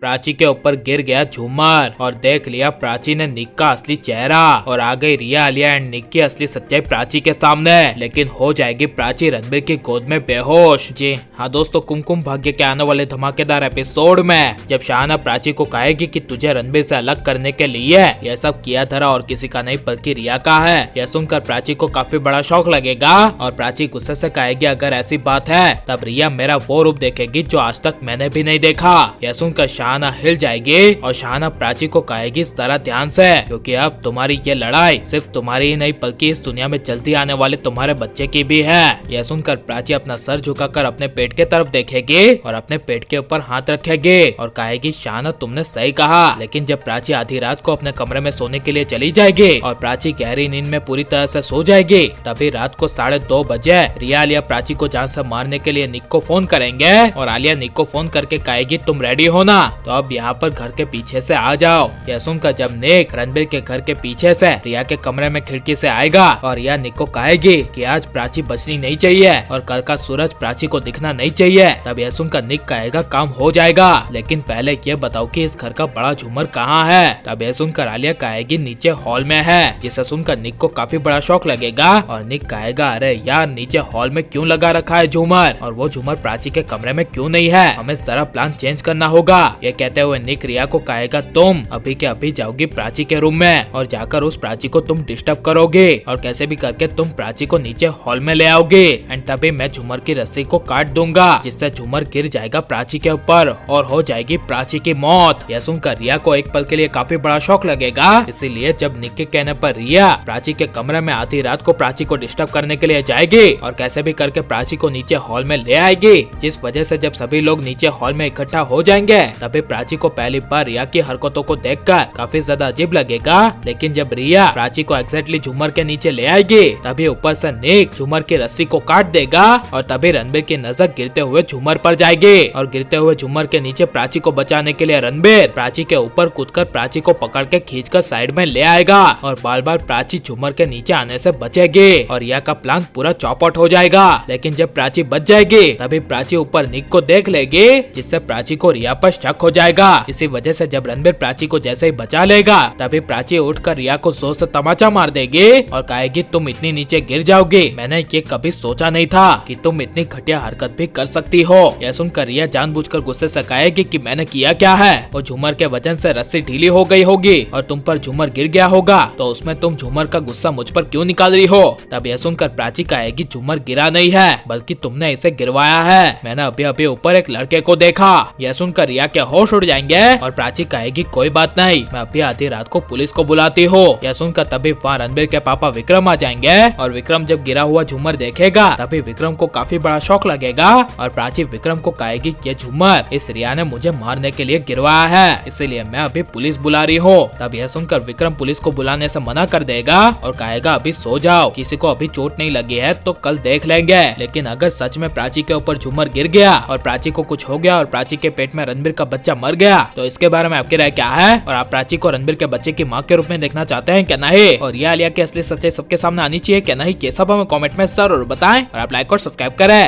प्राची के ऊपर गिर गया झूमर और देख लिया प्राची ने निक का असली चेहरा और आ गई रिया आलिया एंड निक की असली सच्चाई प्राची के सामने। लेकिन हो जाएगी प्राची रणबीर की गोद में बेहोश। जी हाँ दोस्तों, कुमकुम भाग्य के आने वाले धमाकेदार एपिसोड में जब शाहाना प्राची को कहेगी कि तुझे रणबीर से अलग करने के लिए यह सब किया धरा और किसी का नहीं बल्कि रिया का है। यह सुनकर प्राची को काफी बड़ा शौक लगेगा और प्राची गुस्से से कहेगी अगर ऐसी बात है तब रिया मेरा वो रूप देखेगी जो आज तक मैंने भी नहीं देखा। यह सुनकर शाहाना हिल जाएगी और शाहाना प्राची को कहेगी इस तरह ध्यान से, क्योंकि अब तुम्हारी ये लड़ाई सिर्फ तुम्हारी ही नहीं बल्कि इस दुनिया में जल्दी आने वाले तुम्हारे बच्चे की भी है। यह सुनकर प्राची अपना सर झुकाकर अपने पेट के तरफ देखेगी और अपने पेट के ऊपर हाथ रखेगी और कहेगी शाहाना तुमने सही कहा। लेकिन जब प्राची आधी रात को अपने कमरे में सोने के लिए चली जाएगी और प्राची गहरी नींद में पूरी तरह से सो जाएगी, तभी रात को 2:30 बजे रिया आलिया प्राची को जान से मारने के लिए निक को फोन करेंगे और आलिया निक को फोन करके कहेगी तुम रेडी हो ना, तो अब यहाँ पर घर के पीछे से आ जाओ। यह सुनकर जब निक रणबीर के घर के पीछे से रिया के कमरे में खिड़की से आएगा और रिया निक को कहेगी कि आज प्राची बचनी नहीं चाहिए और कल का सूरज प्राची को दिखना नहीं चाहिए, तब यह सुनकर निक कहेगा काम हो जाएगा, लेकिन पहले ये बताओ कि इस घर का बड़ा झूमर कहाँ है। तब यह सुनकर आलिया कहेगी नीचे हॉल में है, जिसे सुनकर निक को काफी बड़ा शौक लगेगा और निक कहेगा अरे यार नीचे हॉल में क्यों लगा रखा है झूमर और वो झूमर प्राची के कमरे में क्यों नहीं है, हमें सारा प्लान चेंज करना होगा। ये कहते हुए निक रिया को कहेगा तुम अभी के अभी जाओगी प्राची के रूम में और जाकर उस प्राची को तुम डिस्टर्ब करोगे और कैसे भी करके तुम प्राची को नीचे हॉल में ले आओगे एंड तभी मैं झूमर की रस्सी को काट दूंगा जिससे झूमर गिर जाएगा प्राची के ऊपर और हो जाएगी प्राची की मौत। यह सुनकर रिया को एक पल के लिए काफी बड़ा शौक लगेगा, इसीलिए जब निक के कहने पर रिया प्राची के कमरे में आधी रात को प्राची को डिस्टर्ब करने के लिए जाएगी और कैसे भी करके प्राची को नीचे हॉल में ले आएगी, जिस वजह से जब सभी लोग नीचे हॉल में इकट्ठा हो जाएंगे तभी प्राची को पहली बार रिया की हरकतों को देखकर काफी ज्यादा अजीब लगेगा। लेकिन जब रिया प्राची को एग्जैक्टली झूमर के नीचे ले आएगी तभी ऊपर से निक झूमर की रस्सी को काट देगा और तभी रणबीर की नजर गिरते हुए झूमर पर जाएगी और गिरते हुए झूमर के नीचे प्राची को बचाने के लिए रणबीर प्राची के ऊपर कूदकर प्राची को पकड़ के खींचकर साइड में ले आएगा और बार बार प्राची झूमर के नीचे आने से बचेगी और रिया का प्लान पूरा चौपट हो जाएगा। लेकिन जब प्राची बच जाएगी तभी प्राची ऊपर निक को देख लेगी, जिससे प्राची को रिया पर शक हो जाएगा। इसी वजह से जब रणबीर प्राची को जैसे ही बचा लेगा तभी प्राची उठकर रिया को जोर से तमाचा मार देगी और कहेगी तुम इतनी नीचे गिर जाओगी, मैंने ये कभी सोचा नहीं था कि तुम इतनी घटिया हरकत भी कर सकती हो। यह सुनकर रिया जानबूझकर गुस्से से कहेगी कि मैंने किया क्या है, और झूमर के वजन से रस्सी ढीली हो गई होगी और तुम पर झूमर गिर गया होगा, तो उसमें तुम झूमर का गुस्सा मुझ पर क्यों निकाल रही हो। तब यह सुनकर प्राची कहेगी झूमर गिरा नहीं है बल्कि तुमने इसे गिरवाया है, मैंने अभी अभी ऊपर एक लड़के को देखा। यह सुनकर रिया के होश उड़ जाएंगे और प्राची कहेगी कोई बात नहीं, मैं अभी आधी रात को पुलिस को बुलाती हूँ। यह सुनकर तभी वहाँ रणबीर के पापा विक्रम आ जाएंगे और विक्रम जब गिरा हुआ झूमर देखेगा तभी विक्रम को काफी बड़ा शौक लगेगा और प्राची विक्रम को कहेगी ये झूमर इस रिया ने मुझे मारने के लिए गिरवाया है, इसीलिए मैं अभी पुलिस बुला रही हूँ। तब यह सुनकर विक्रम पुलिस को बुलाने से मना कर देगा और कहेगा अभी सो जाओ, किसी को अभी चोट नहीं लगी है तो कल देख लेंगे। लेकिन अगर सच में प्राची के ऊपर झूमर गिर गया और प्राची को कुछ हो गया और प्राची के पेट में रणबीर का बच्चा मर गया तो इसके बारे में आपकी राय क्या है, और आप प्राची को रणबीर के बच्चे की माँ के रूप में देखना चाहते हैं क्या नहीं, और रिया आलिया की असली सच्चाई सबके सामने आनी चाहिए क्या नहीं, ये सब हमें कमेंट में जरूर बताएं और आप लाइक और सब्सक्राइब करें।